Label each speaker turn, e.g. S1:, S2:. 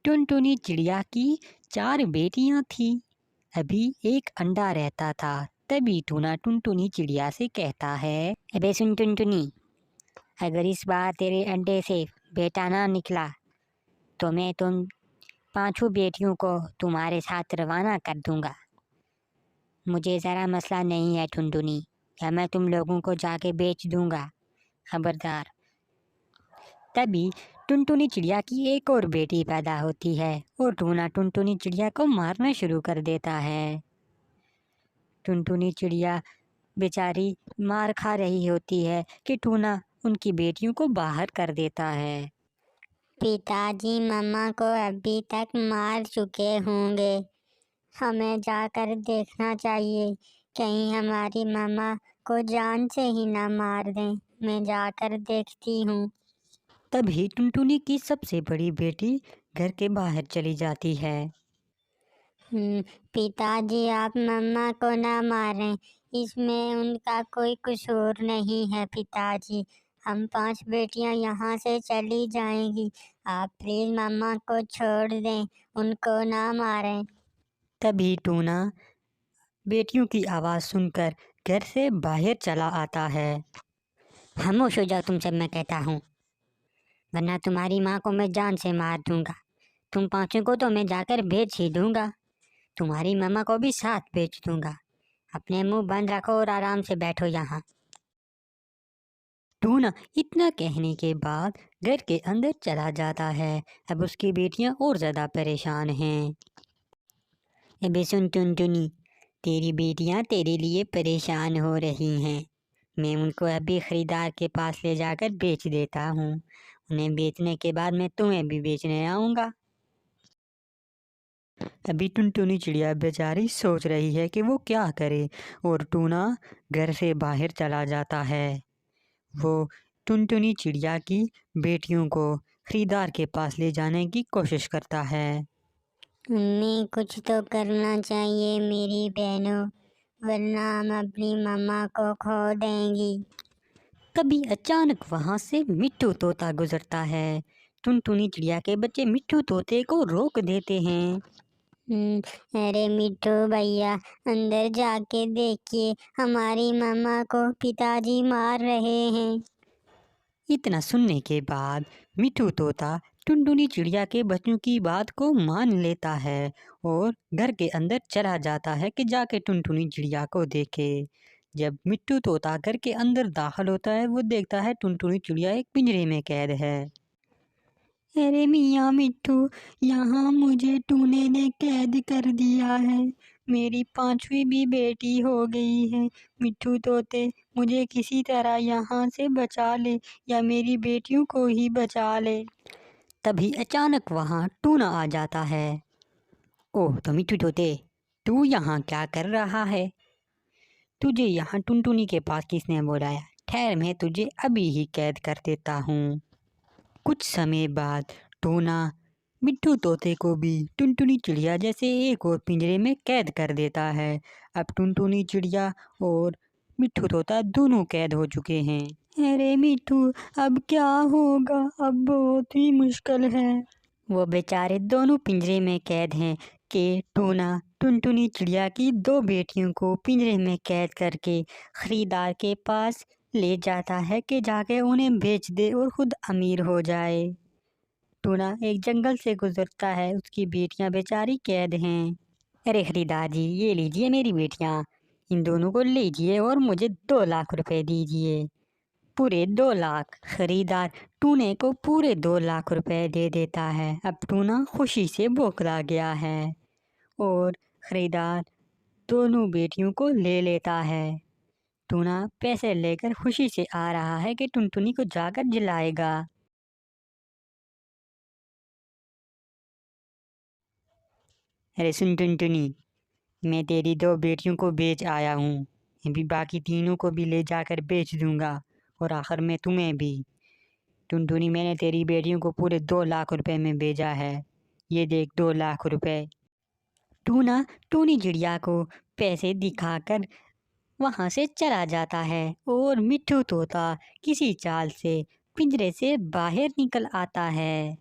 S1: टुनटुनी चिड़िया की 4 बेटियां थीं। अभी एक अंडा रहता था। तभी टूना टुनटुनी चिड़िया से कहता है, अबे सुन टुनटुनी, अगर इस बार तेरे अंडे से बेटा ना निकला तो मैं तुम 5 बेटियों को तुम्हारे साथ रवाना कर दूंगा। मुझे ज़रा मसला नहीं है टुनटुनी, या मैं तुम लोगों को जाके बेच दूंगा, खबरदार। तभी टुनटुनी चिड़िया की एक और बेटी पैदा होती है और टूना टुनटुनी चिड़िया को मारना शुरू कर देता है। टुनटुनी चिड़िया बेचारी मार खा रही होती है कि टूना उनकी बेटियों को बाहर कर देता है।
S2: पिताजी मम्मा को अभी तक मार चुके होंगे। हमें जाकर देखना चाहिए, कहीं हमारी मम्मा को जान से ही ना मार दें। मैं जाकर देखती हूँ।
S1: तभी टुनटुनी की सबसे बड़ी बेटी घर के बाहर चली जाती है।
S2: पिताजी, आप मम्मा को ना मारें, इसमें उनका कोई कसूर नहीं है। पिताजी, हम 5 बेटियां यहाँ से चली जाएंगी। आप प्लीज मम्मा को छोड़ दें, उनको ना मारें।
S1: तभी टूना बेटियों की आवाज़ सुनकर घर से बाहर चला आता है।
S2: खामोश हो जाओ तुम सब, मैं कहता हूँ, वरना तुम्हारी माँ को मैं जान से मार दूंगा। तुम 5 को तो मैं जाकर बेच ही दूंगा, तुम्हारी मम्मा को भी साथ बेच दूंगा। अपने मुंह बंद रखो और आराम से बैठो यहाँ।
S1: टूना इतना कहने के बाद घर के अंदर चला जाता है। अब उसकी बेटियां और ज़्यादा परेशान हैं।
S2: अबे सुन टुनटुनी, तेरी बेटियां तेरे लिए परेशान हो रही हैं। मैं उनको अभी खरीदार के पास ले जाकर बेच देता हूँ। उन्हें बेचने के बाद मैं तुम्हें भी बेचने आऊँगा।
S1: अभी टुनटुनी चिड़िया बेचारी सोच रही है कि वो क्या करे, और टूना घर से बाहर चला जाता है। वो टुनटुनी चिड़िया की बेटियों को खरीदार के पास ले जाने की कोशिश करता है।
S2: उन्हें कुछ तो करना चाहिए मेरी बहनों, वरना हम अपनी मम्मा को खो देंगी।
S1: तभी अचानक वहां से मिट्ठू तोता गुजरता है। टुनटुनी चिड़िया के बच्चे मिट्ठू तोते को रोक देते हैं।
S2: अरे मिट्टू भैया, अंदर जाके देखिए, हमारी मम्मा को पिताजी मार रहे हैं।
S1: इतना सुनने के बाद मिट्ठू तोता टुनटुनी चिड़िया के बच्चों की बात को मान लेता है और घर के अंदर चला जाता है कि जाके टुनटुनी चिड़िया को देखे। जब मिट्ठू तोता घर के अंदर दाखिल होता है, वो देखता है टुनटुनी चिड़िया एक पिंजरे में कैद है।
S2: अरे मियाँ मिट्टू, यहाँ मुझे टूने ने कैद कर दिया है। मेरी 5वीं भी बेटी हो गई है। मिट्टू तोते, मुझे किसी तरह यहाँ से बचा ले, या मेरी बेटियों को ही बचा ले।
S1: तभी अचानक वहाँ टूना आ जाता है। ओह, तो मिट्टू तोते, तू यहाँ क्या कर रहा है? तुझे यहाँ टुनटुनी के पास किसने बुलाया? ठहर, मैं तुझे अभी ही कैद कर देता हूँ। कुछ समय बाद टूना मिट्ठू तोते को भी टुनटुनी चिड़िया जैसे एक और पिंजरे में कैद कर देता है। अब टुनटुनी चिड़िया और मिट्ठू तोता दोनों कैद हो चुके हैं।
S2: अरे मिट्टू, अब क्या होगा? अब बहुत ही मुश्किल है।
S1: वो बेचारे दोनों पिंजरे में कैद हैं कि टूना टुनटुनी चिड़िया की 2 बेटियों को पिंजरे में कैद करके खरीदार के पास ले जाता है कि जाके उन्हें बेच दे और खुद अमीर हो जाए। टूना एक जंगल से गुजरता है, उसकी बेटियां बेचारी कैद हैं। अरे खरीदार जी, ये लीजिए मेरी बेटियां, इन दोनों को लीजिए और मुझे 2 लाख रुपए दीजिए। पूरे 2 लाख। खरीदार टूने को पूरे 2 लाख रुपए दे देता है। अब टूना खुशी से बौखला गया है और खरीदार दोनों बेटियों को ले लेता है। टूना पैसे लेकर खुशी से आ रहा है कि टुनटुनी को जाकर जिलाएगा। अरे सुन टुनटुनी, मैं तेरी 2 बेटियों को बेच आया हूँ। अभी बाकी तीनों को भी ले जाकर बेच दूंगा, और आखिर में तुम्हें भी। टुनटुनी, मैंने तेरी बेटियों को पूरे 2 लाख रुपए में बेचा है। ये देख 2 लाख रुपए। टूना टूनी चिड़िया को पैसे दिखाकर वहाँ से चला जाता है और मिट्ठू तोता किसी चाल से पिंजरे से बाहर निकल आता है।